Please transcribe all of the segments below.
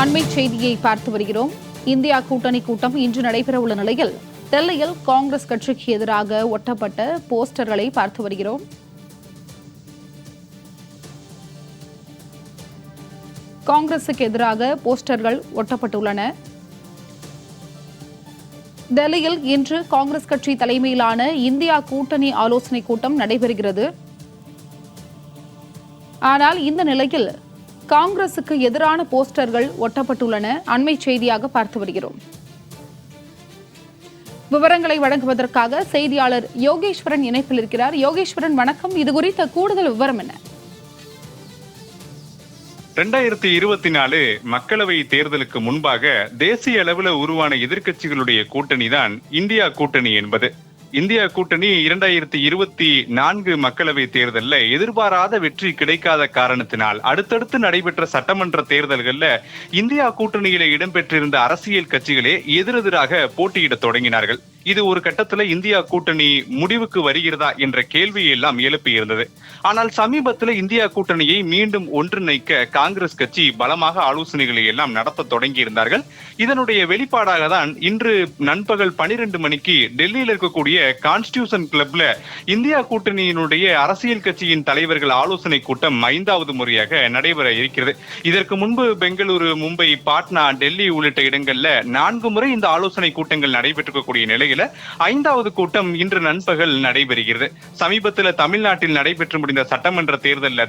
அண்மை செய்தியை பார்த்து வருகிறோம். இந்தியா கூட்டணி கூட்டம் இன்று நடைபெறவுள்ள நிலையில் டெல்லியில் காங்கிரஸ் கட்சிக்கு எதிராக ஒட்டப்பட்ட போஸ்டர்களை பார்த்து வருகிறோம். காங்கிரசுக்கு எதிராக போஸ்டர்கள் ஒட்டப்பட்டுள்ளன. டெல்லியில் இன்று காங்கிரஸ் கட்சி தலைமையிலான இந்தியா கூட்டணி ஆலோசனைக் கூட்டம் நடைபெறுகிறது. ஆனால் இந்த நிலையில் காங்கிரசுக்கு எதிரான போஸ்டர்கள் ஒட்டப்பட்டுள்ளன. அண்மை செய்தியாக பார்த்து வருகிறோம். விவரங்களை வழங்குவதற்காக செய்தியாளர் யோகேஸ்வரன் இணைப்பில் இருக்கிறார். யோகேஸ்வரன், வணக்கம். இது குறித்த கூடுதல் விவரம் என்ன? 2024 மக்களவை தேர்தலுக்கு முன்பாக தேசிய அளவில் உருவான எதிர்க்கட்சிகளுடைய கூட்டணி தான் இந்தியா கூட்டணி என்பது. இந்தியா கூட்டணி 2024 மக்களவை தேர்தலில் எதிர்பாராத வெற்றி கிடைக்காத காரணத்தினால் அடுத்தடுத்து நடைபெற்ற சட்டமன்ற தேர்தல்களில் இந்தியா கூட்டணியில இடம்பெற்றிருந்த அரசியல் கட்சிகளே எதிரெதிராக போட்டியிட தொடங்கினார்கள். இது ஒரு கட்டத்துல இந்தியா கூட்டணி முடிவுக்கு வருகிறதா என்ற கேள்வியை எல்லாம் எழுப்பியிருந்தது. ஆனால் சமீபத்தில் இந்தியா கூட்டணியை மீண்டும் ஒன்றிணைக்க காங்கிரஸ் கட்சி பலமாக ஆலோசனைகளை எல்லாம் நடத்த தொடங்கி இருந்தார்கள். இதனுடைய வெளிப்பாடாக தான் இன்று நண்பகல் 12 மணிக்கு டெல்லியில் இருக்கக்கூடிய கான்ஸ்டியூஷன் கிளப்ல இந்தியா கூட்டணியினுடைய அரசியல் கட்சியின் தலைவர்கள் ஆலோசனை கூட்டம் 5வது முறையாக நடைபெற இருக்கிறது. இதற்கு முன்பு பெங்களூரு, மும்பை, பாட்னா, டெல்லி உள்ளிட்ட இடங்கள்ல 4 முறை இந்த ஆலோசனை கூட்டங்கள் நடைபெற்றிருக்கக்கூடிய நிலையில் 5வது கூட்டம் இன்று நண்பகல் நடைபெறுகிறது. சமீபத்தில் தமிழ்நாட்டில் நடைபெற்று முடிந்த சட்டமன்ற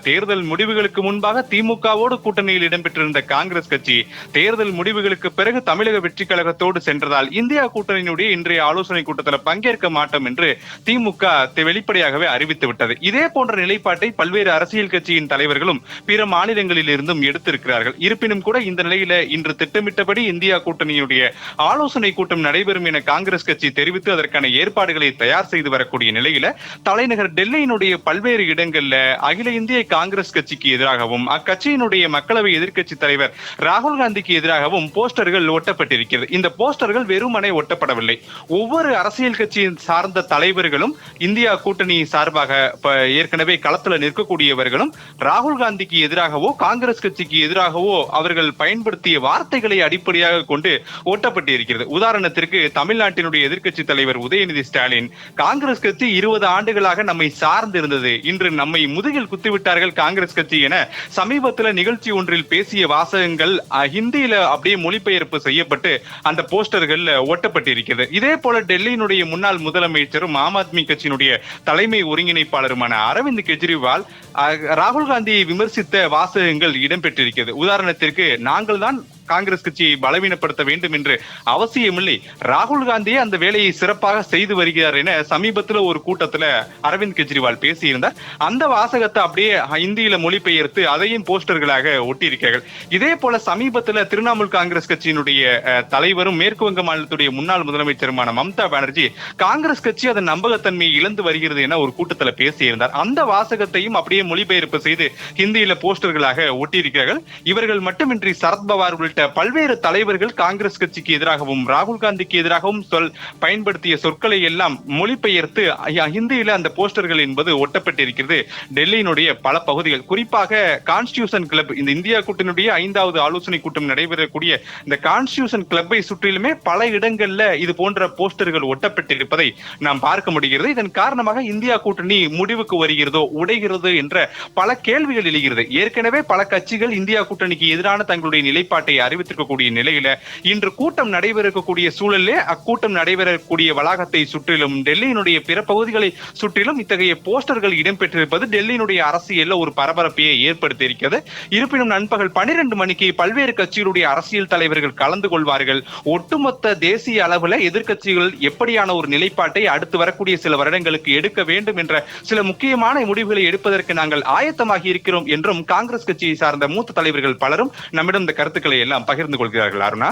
தேர்தல் முடிவுகளுக்கு முன்பாக திமுகவோடு கூட்டணியில் இடம்பெற்றிருந்த காங்கிரஸ் கட்சி தேர்தல் முடிவுகளுக்கு பிறகு தமிழக வெற்றி கழகத்தோடு சென்றதால் இந்தியா கூட்டணியினுடைய இன்றைய ஆலோசனை கூட்டத்தில் பங்கேற்க மாட்டோம் என்று திமுக வெளிப்படையாகவே அறிவித்து விட்டது. இதே போன்ற நிலைப்பாட்டை பல்வேறு அரசியல் கட்சியின் தலைவர்களும் பிற மாநிலங்களில் இருந்தும் எடுத்திருக்கிறார்கள். இருப்பினும் கூட இந்த நிலையில இன்று திட்டமிட்டபடி இந்தியா கூட்டணியுடைய ஆலோசனை கூட்டம் நடைபெறும் என காங்கிரஸ் கட்சி தெரிவித்து அதற்கான ஏற்பாடுகளை தயார் செய்து வரக்கூடிய நிலையில தலைநகர் டெல்லியினுடைய பல்வேறு இடங்கள்ல அகில இந்திய காங்கிரஸ் கட்சிக்கு எதிராகவும் அக்கட்சியினுடைய மக்களவை எதிர்க்கட்சி தலைவர் ராகுல் காந்திக்கு எதிராகவும் போஸ்டர்கள் ஒட்டப்பட்டிருக்கிறது. இந்த போஸ்டர்கள் வெறுமனே ஒட்டப்படவில்லை. ஒவ்வொரு அரசியல் கட்சியின் சார்ந்த தலைவர்களும் இந்தியா கூட்டணி சார்பாக ஏற்கனவே களத்தில் நிற்கக்கூடியவர்களும் ராகுல் காந்திக்கு எதிராகவோ காங்கிரஸ் கட்சிக்கு எதிராகவோ அவர்கள் பயன்படுத்திய வார்த்தைகளை அடிப்படையாக கொண்டு ஒட்டப்பட்டிருக்கிறது. உதாரணத்திற்கு தமிழ்நாட்டினுடைய எதிர்க்கட்சி தலைவர் உதயநிதி ஸ்டாலின், காங்கிரஸ் கட்சி 20 ஆண்டுகளாக நம்மை சார்ந்து இருந்தது, இன்று நம்மை முதுகில் குத்திவிட்டார்கள் காங்கிரஸ் கட்சி என சமீபத்தில் நிகழ்ச்சி ஒன்றில் பேசிய வாசகங்கள் ஹிந்தியில அப்படியே மொழிபெயர்ப்பு செய்யப்பட்டு அந்த போஸ்டர்கள் ஒட்டப்பட்டிருக்கிறது. இதே போல டெல்லியினுடைய முன்னாள் முதலமைச்சரும் ஆம் ஆத்மி கட்சியினுடைய தலைமை ஒருங்கிணைப்பாளருமான அரவிந்த் கெஜ்ரிவால் ராகுல் காந்தியை விமர்சித்த வாசகங்கள் இடம்பெற்றிருக்கிறது. உதாரணத்திற்கு, நாங்கள் தான் காங்கிரஸ் கட்சியை பலவீனப்படுத்த வேண்டும் என்று அவசியமில்லை, ராகுல் காந்தியே அந்த வேலையை சிறப்பாக செய்து வருகிறார் என சமீபத்தில் ஒரு கூட்டத்தில் அரவிந்த் கெஜ்ரிவால் பேசியிருந்தார். அந்த வாசகத்தை அப்படியே ஹிந்தியில மொழிபெயர்த்து அதையும் போஸ்டர்களாக ஒட்டியிருக்கிறார்கள். இதே போல சமீபத்தில் திரிணாமுல் காங்கிரஸ் கட்சியினுடைய தலைவரும் மேற்கு வங்க மாநிலத்துடைய முன்னாள் முதலமைச்சருமான மம்தா பானர்ஜி, காங்கிரஸ் கட்சி அதன் நம்பகத்தன்மையை இழந்து வருகிறது என ஒரு கூட்டத்தில் பேசியிருந்தார். அந்த வாசகத்தையும் அப்படியே மொழிபெயர்ப்பு செய்து ஹிந்தியில போஸ்டர்களாக ஒட்டியிருக்கிறார்கள். இவர்கள் மட்டுமின்றி சரத்பவார் உள்ளிட்ட பல்வேறு தலைவர்கள் காங்கிரஸ் கட்சிக்கு எதிராகவும் ராகுல் காந்திக்கு எதிராகவும் பயன்படுத்திய சொற்களை எல்லாம் மொழிபெயர்த்து ஹிந்தியில அந்த போஸ்டர்கள் என்பது ஒட்டப்பட்டிருக்கிறது டெல்லியினுடைய பல பகுதிகள். குறிப்பாக கான்ஸ்டியூஷன் கிளப், இந்த இந்தியா கூட்டணியுடைய 5வது ஆலோசனை கூட்டம் நடைபெறக்கூடிய இந்த கான்ஸ்டியூஷன் கிளப்பை சுற்றிலுமே பல இடங்கள்ல இது போன்ற போஸ்டர்கள் ஒட்டப்பட்டிருப்பதை நாம் பார்க்க முடிகிறது. இதன் காரணமாக இந்தியா கூட்டணி முடிவுக்கு வருகிறதோ உடைகிறதோ என்ற பல கேள்விகள் எழுகிறது. ஏற்கனவே பல கட்சிகள் இந்தியா கூட்டணிக்கு எதிரான தங்களுடைய நிலைப்பாட்டை அறிவித்திருக்கக்கூடிய நிலையில இன்று கூட்டம் நடைபெறக்கூடிய சூழலே அக்கூட்டம் நடைபெறக்கூடிய வளாகத்தை சுற்றிலும் டெல்லியினுடைய பிற பகுதிகளை சுற்றிலும் இத்தகைய போஸ்டர்கள் இடம்பெற்றிருப்பது டெல்லியினுடைய அரசியல்ல ஒரு பரபரப்பையை ஏற்படுத்தி இருக்கிறது. இருப்பினும் நண்பகல் 12 மணிக்கு பல்வேறு கட்சிகளுடைய அரசியல் தலைவர்கள் கலந்து கொள்வார்கள். ஒட்டுமொத்த தேசிய அளவில் எதிர்க்கட்சிகள் எப்படியான ஒரு நிலைப்பாட்டை அடுத்து வரக்கூடிய சில வருடங்களுக்கு எடுக்க வேண்டும் என்ற சில முக்கியமான முடிவுகளை எடுப்பதற்கு நாங்கள் ஆயத்தமாகி இருக்கிறோம் என்றும் காங்கிரஸ் கட்சியை சார்ந்த மூத்த தலைவர்கள் பலரும் நம்மிடம் இந்த கருத்துக்களை எல்லாம் பகிர்ந்து கொள்கிறார்கள். அருணா,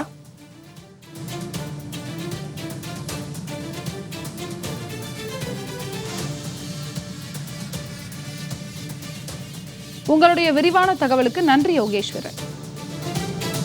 உங்களுடைய விரிவான தகவலுக்கு நன்றி யோகேஸ்வரன்.